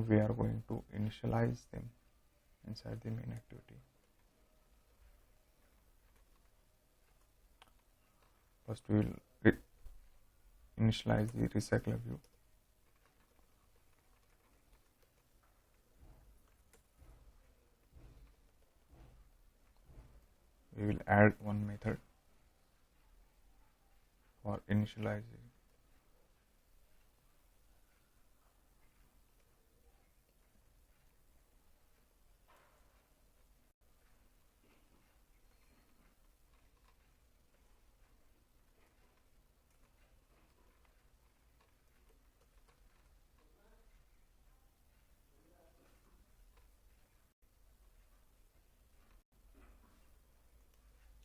we are going to initialize them inside the main activity. First we will initialize the recycler view. We will add one method for initializing.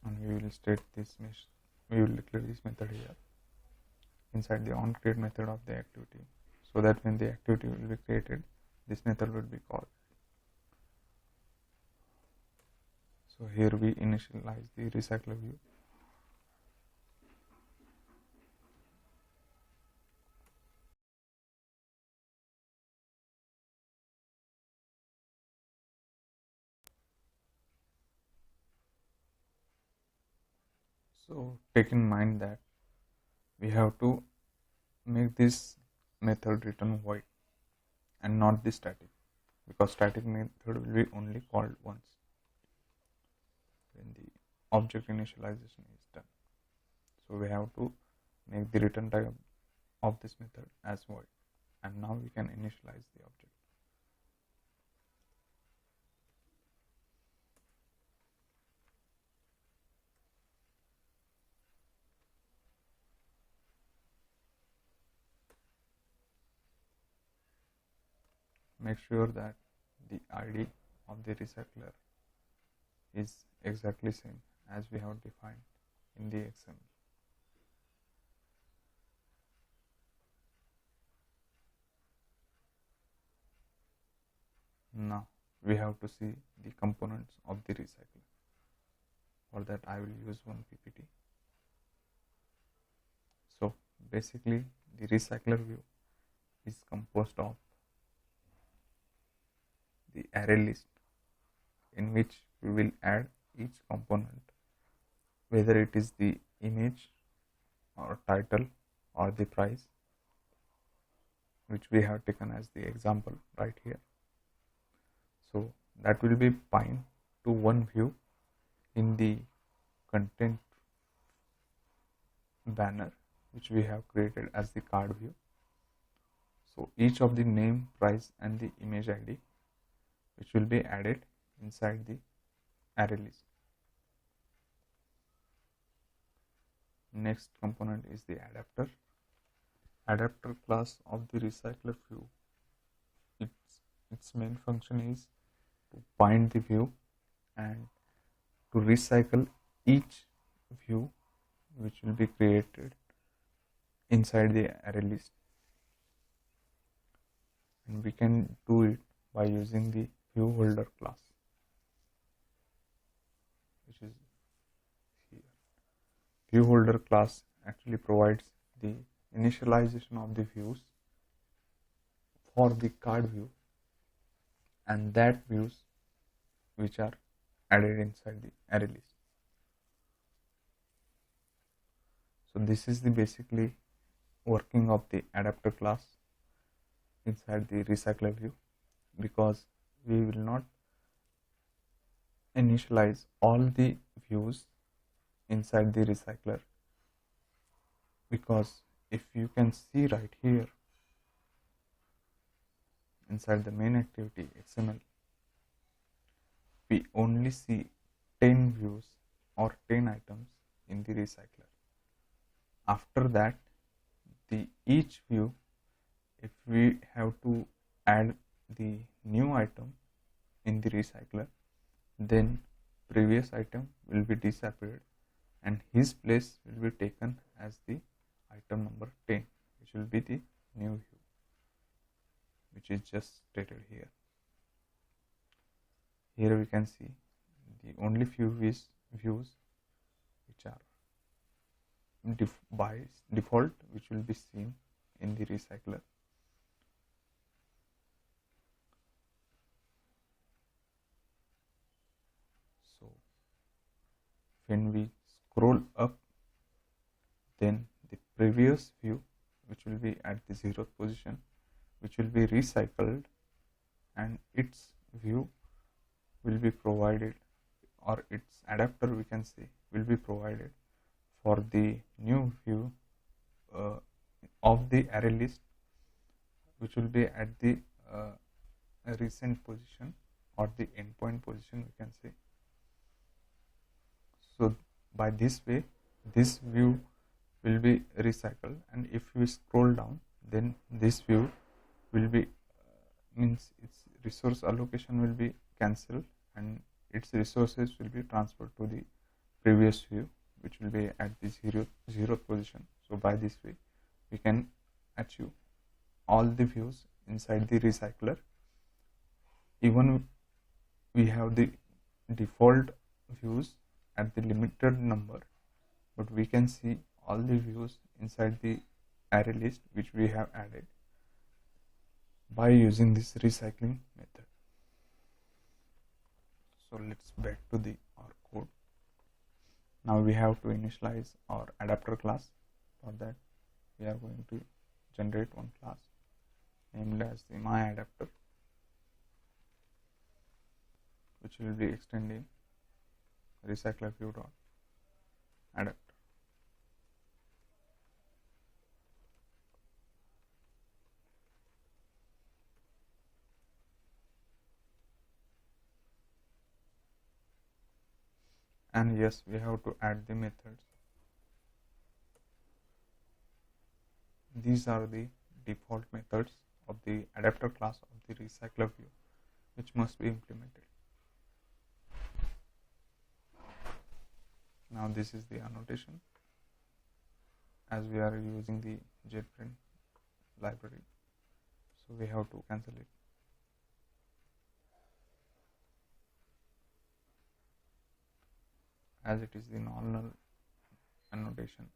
And we will state this we will declare this method here inside the onCreate method of the activity, so that when the activity will be created, this method will be called. So here we initialize the recycler view. So take in mind that we have to make this method return void and not the static, because static method will be only called once when the object initialization is done. So we have to make the return type of this method as void, and now we can initialize the object. Make sure that the ID of the recycler is exactly same as we have defined in the XML. Now we have to see the components of the recycler. For that I will use one PPT. So basically the recycler view is composed of the array list, in which we will add each component, whether it is the image or title or the price, which we have taken as the example right here. So that will be bind to one view in the content banner, which we have created as the card view. So each of the name, price and the image ID, which will be added inside the array list. Next component is the adapter. Adapter class of the recycler view. Its main function is to bind the view and to recycle each view which will be created inside the array list. And we can do it by using the ViewHolder class, which is here. ViewHolder class actually provides the initialization of the views for the card view, and that views which are added inside the array list. So this is the basically working of the adapter class inside the recycler view, because we will not initialize all the views inside the recycler, because if you can see right here inside the main activity XML, we only see 10 views or 10 items in the recycler. After that, each view, if we have to add the new item in the recycler, then previous item will be disappeared and his place will be taken as the item number 10, which will be the new view, which is just stated here. Here we can see the only few views which are by default, which will be seen in the recycler. when we scroll up, then the previous view, which will be at the 0th position, which will be recycled, and its view will be provided, or its adapter we can say will be provided for the new view of the array list, which will be at the recent position or the endpoint position we can say. So by this way this view will be recycled, and if we scroll down, then this view will be means its resource allocation will be cancelled and its resources will be transferred to the previous view, which will be at the 0th position. So by this way we can achieve all the views inside the recycler. Even we have the default views at the limited number, but we can see all the views inside the array list which we have added by using this recycling method. So let's back to our code. Now we have to initialize our adapter class. For that we are going to generate one class named as the myAdapter, which will be extending recyclerview.adapter. And yes, we have to add the methods. These are the default methods of the adapter class of the recycler view, which must be implemented. Now this is the annotation, as we are using the JetBrains library, so we have to cancel it. As it is the normal annotation.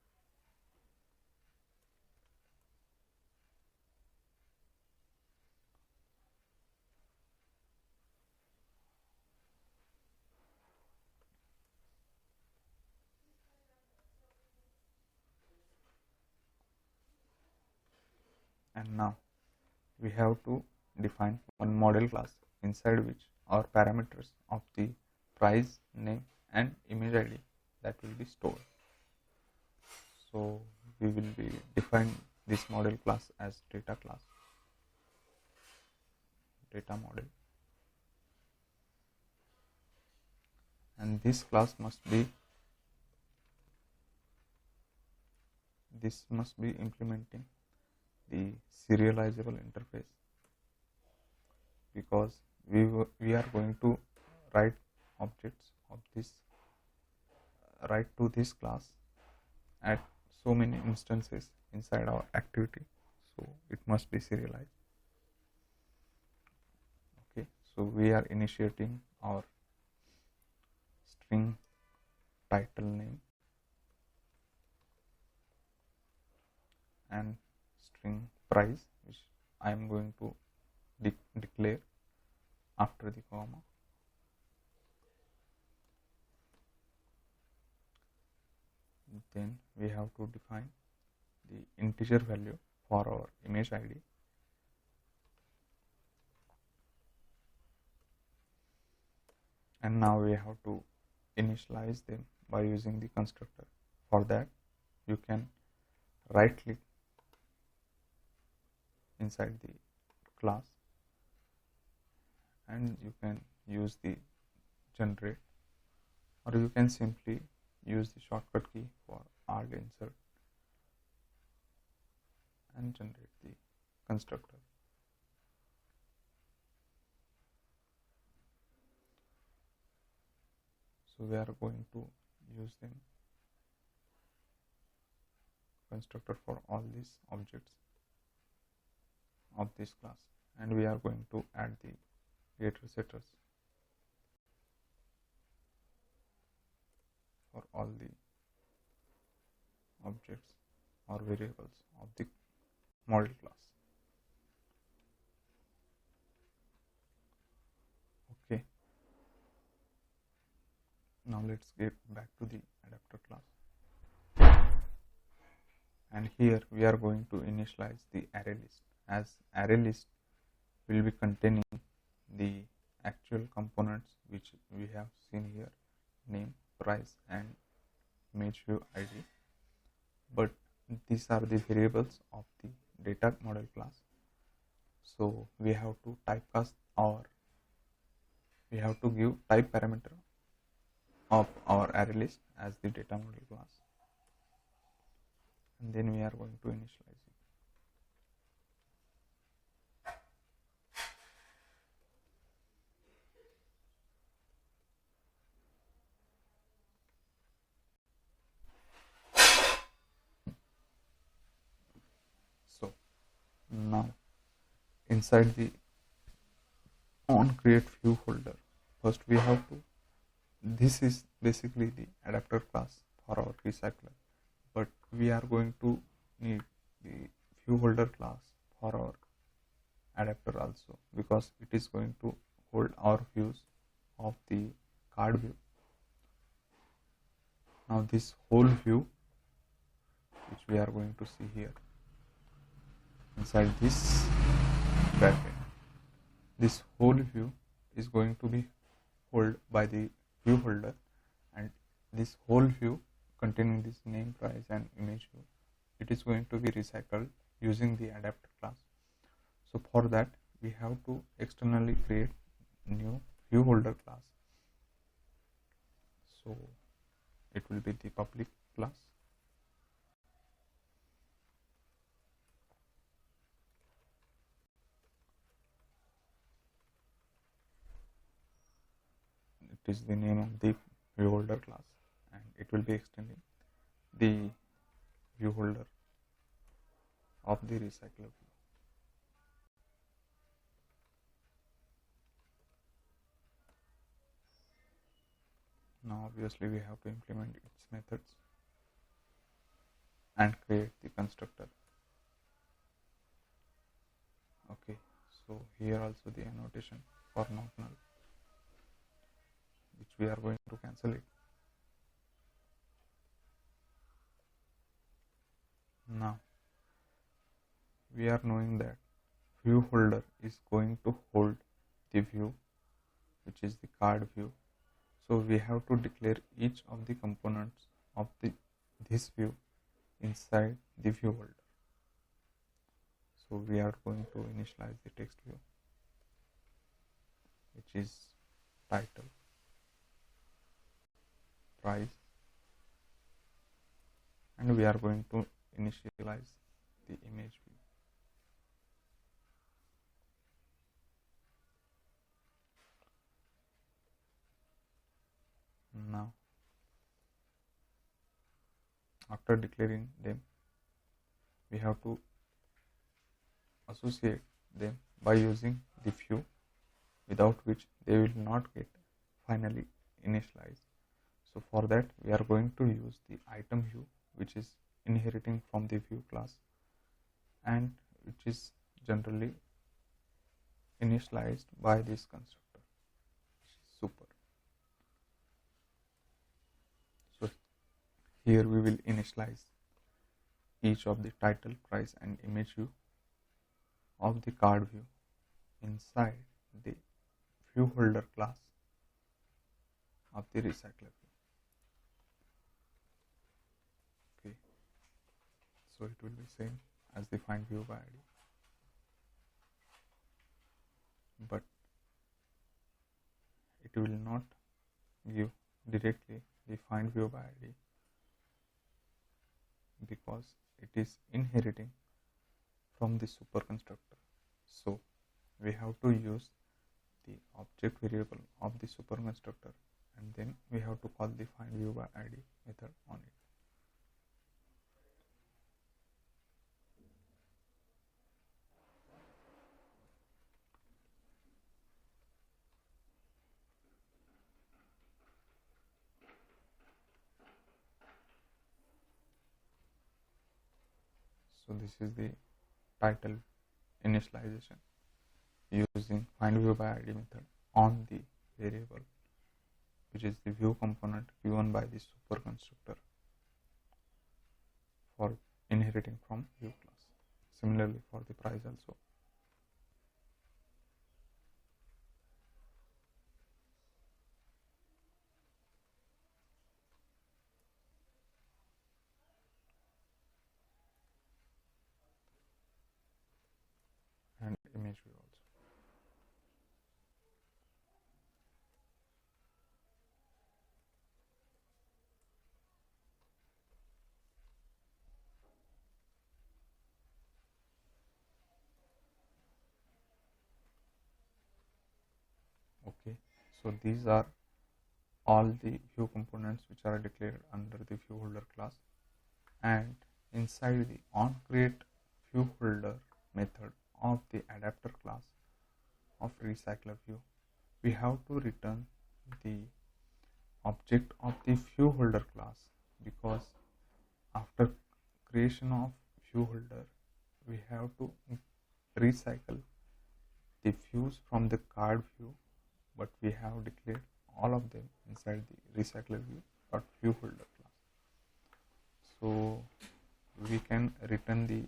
And now we have to define one model class inside which our parameters of the price, name and image ID that will be stored. So we will be define this model class as data class, data model, and this class must be implementing the serializable interface, because we are going to write objects of this to this class at so many instances inside our activity, so it must be serialized. Okay, so we are initiating our string title name and string price, which I am going to declare after the comma. Then we have to define the integer value for our image ID, and now we have to initialize them by using the constructor. For that you can right click inside the class and you can use the generate, or you can simply use the shortcut key for alt insert and generate the constructor. So we are going to use them constructor for all these objects of this class, and we are going to add the getter setters for all the objects or variables of the model class. Okay, Now let's get back to the adapter class, and here we are going to initialize the array list, as array list will be containing the actual components which we have seen here, name, price and image view id, but these are the variables of the data model class. So we have to typecast we have to give type parameter of our array list as the data model class, and then we are going to initialize it. So now inside the onCreate ViewHolder, first we have to, this is basically the adapter class for our recycler, but we are going to need the ViewHolder class for our adapter also, because it is going to hold our views of the card view. Now this whole view which we are going to see here inside this bracket, this whole view is going to be held by the view holder, and this whole view containing this name, price and image view, it is going to be recycled using the adapter class. So for that we have to externally create new view holder class. So it will be the public class. It is the name of the ViewHolder class, and it will be extending the ViewHolder of the recycler view. Now obviously we have to implement its methods and create the constructor. Okay, so here also the annotation for not null, which we are going to cancel it. Now we are knowing that view holder is going to hold the view which is the card view, so we have to declare each of the components of this view inside the view holder. So we are going to initialize the text view, which is title, price, and we are going to initialize the image view. Now after declaring them, we have to associate them by using the view, without which they will not get finally initialized. So for that we are going to use the item view, which is inheriting from the view class and which is generally initialized by this constructor, which is super. So here we will initialize each of the title, price and image view of the card view inside the view holder class of the recycler view. Okay, so it will be same as the find view by id, but it will not give directly the find view by id because it is inheriting from the super constructor. So we have to use the object variable of the super constructor, and then we have to call the find view by id method on it. So this is the title initialization using find view by id method on the variable which is the view component given by the super constructor for inheriting from view class. Similarly for the price also. And image view also. Okay, so these are all the view components which are declared under the ViewHolder class, and inside the onCreateViewHolder method of the adapter class of RecyclerView, we have to return the object of the ViewHolder class, because after creation of ViewHolder we have to recycle the views from the card view, but we have declared all of them inside the RecyclerView.ViewHolder class. So we can return the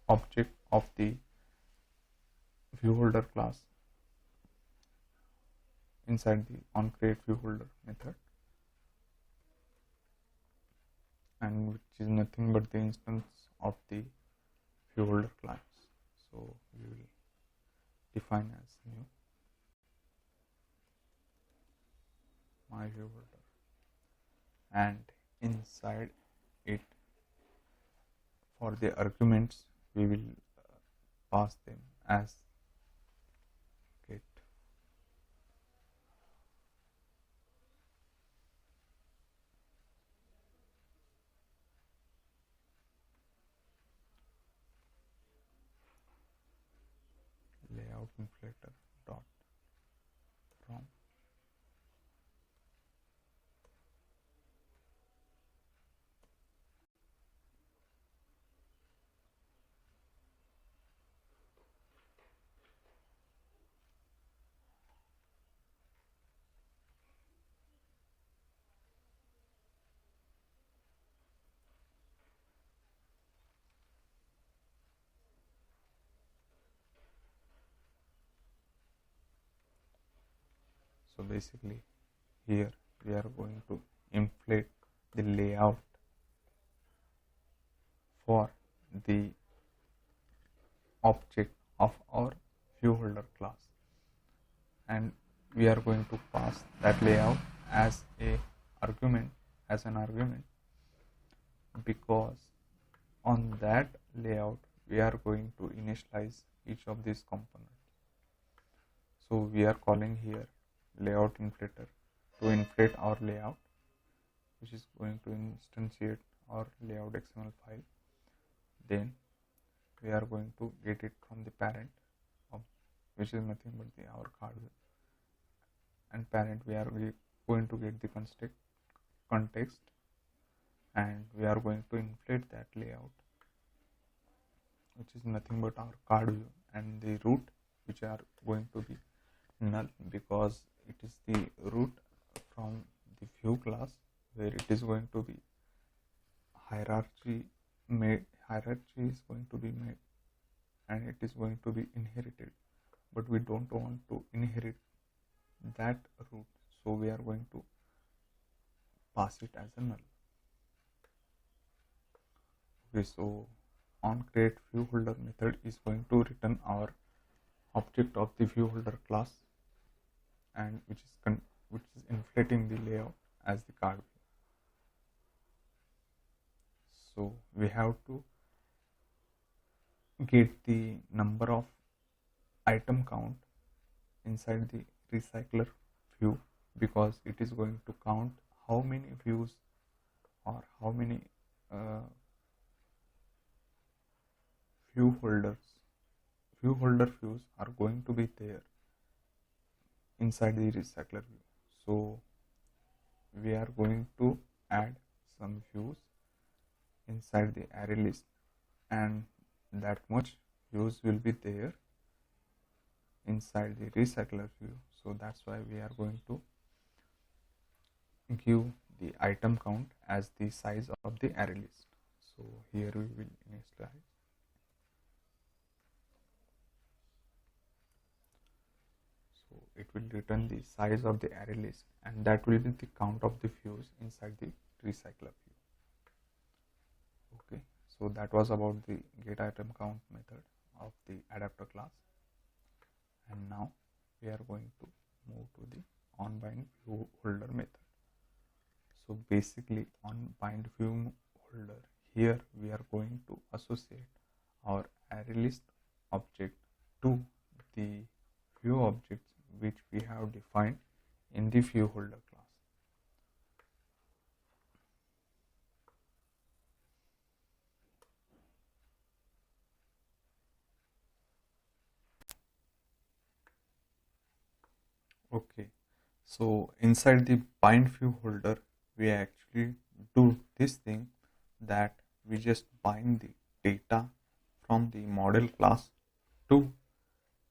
object of the ViewHolder class inside the onCreateViewHolder method, and which is nothing but the instance of the ViewHolder class. So we will define as new my ViewHolder, and inside it, for the arguments we will pass them as get layout inflator dot from So basically here we are going to inflate the layout for the object of our ViewHolder class, and we are going to pass that layout as an argument, because on that layout we are going to initialize each of these components. So we are calling here layout inflator to inflate our layout, which is going to instantiate our layout XML file. Then we are going to get it from the parent, which is nothing but our card view, and parent we are going to get the context, and we are going to inflate that layout, which is nothing but our card view, and the root, which are going to be null, because it is the root from the view class, where it is going to be hierarchy is going to be made, and it is going to be inherited, but we don't want to inherit that root, so we are going to pass it as a null. Okay, so onCreateViewHolder method is going to return our object of the ViewHolder class, and which is inflating the layout as the card view. So we have to get the number of item count inside the recycler view, because it is going to count how many views or how many ViewHolder views are going to be there inside the recycler view. So we are going to add some views inside the array list, and that much views will be there inside the recycler view. So that's why we are going to give the item count as the size of the array list. So here we will initialize. So it will return the size of the array list, and that will be the count of the views inside the recycler view. Okay, so that was about the get item count method of the adapter class, and now we are going to move to the onBind ViewHolder method. So basically on bind ViewHolder, here we are going to associate our arraylist object to the view objects which we have defined in the ViewHolder class. Okay, so inside the bind ViewHolder, we actually do this thing that we just bind the data from the model class to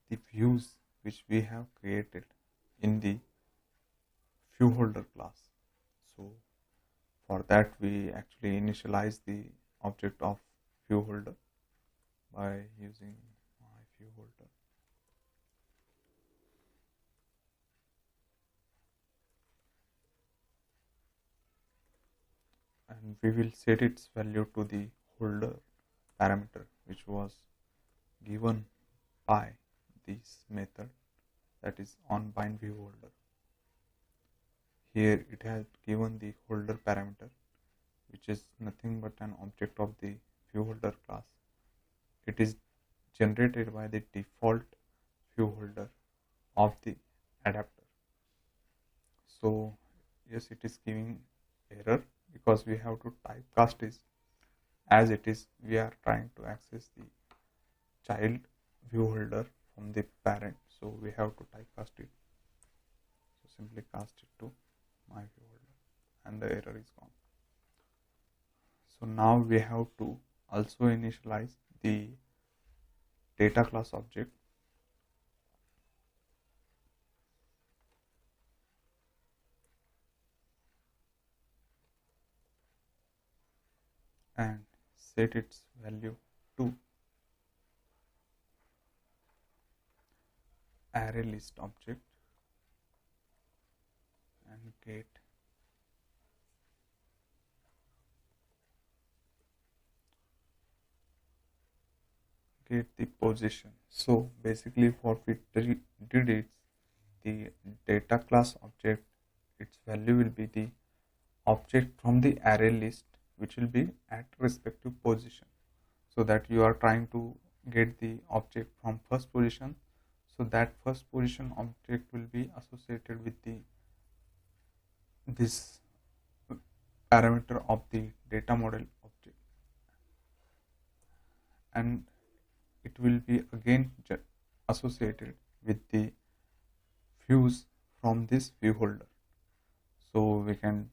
the views which we have created in the ViewHolder class. So for that we actually initialize the object of ViewHolder by using my ViewHolder. And we will set its value to the holder parameter which was given by this method, that is onBind ViewHolder. Here it has given the holder parameter which is nothing but an object of the ViewHolder class. It is generated by the default ViewHolder of the adapter. So yes, it is giving error because we have to typecast it as it is. We are trying to access the child ViewHolder from the parent, so we have to typecast it. So simply cast it to my ViewHolder and the error is gone. So now we have to also initialize the data class object and set its value to array list object and get the position. So basically what we did is the data class object, its value will be the object from the array list which will be at respective position, so that you are trying to get the object from first position, so that first position object will be associated with the this parameter of the data model object, and it will be again associated with the views from this ViewHolder. So we can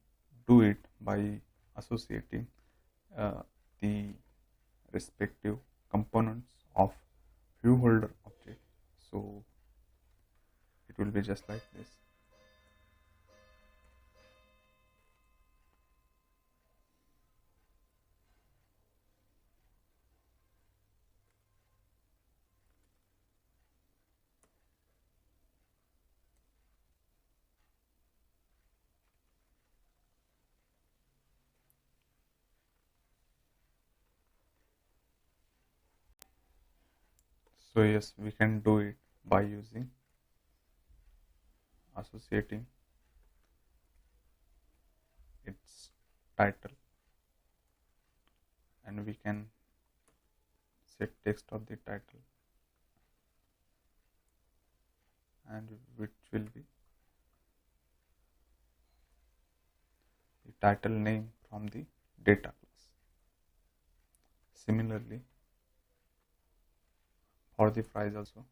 do it by associating the respective components of ViewHolder object. So it will be just like this. So yes, we can do it by using associating its title, and we can set text of the title, and which will be the title name from the data class. Similarly for the price also.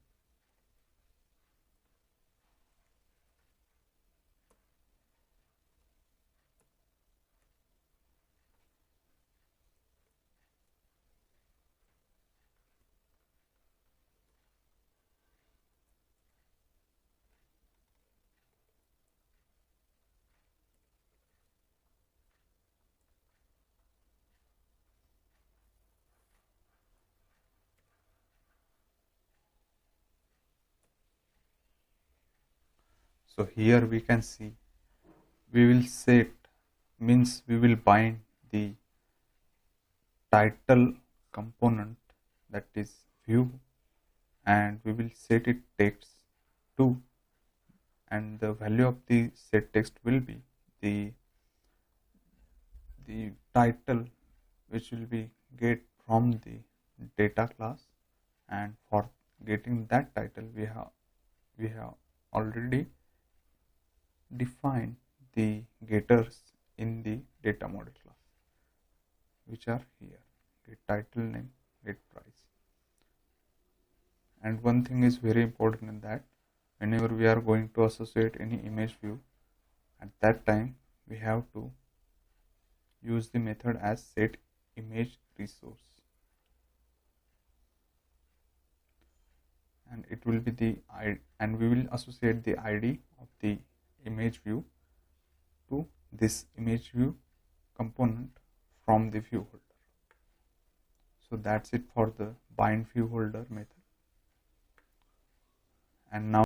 So here we can see we will set, means we will bind the title component, that is view, and we will set it text to, and the value of the set text will be the title which will be get from the data class, and for getting that title we have already defined the getters in the data model class, which are here: get title name, get price. And one thing is very important in that, whenever we are going to associate any image view, at that time we have to use the method as set image resource, and it will be the ID, and we will associate the ID of the image view to this image view component from the view holder. So that's it for the bind view holder method. And now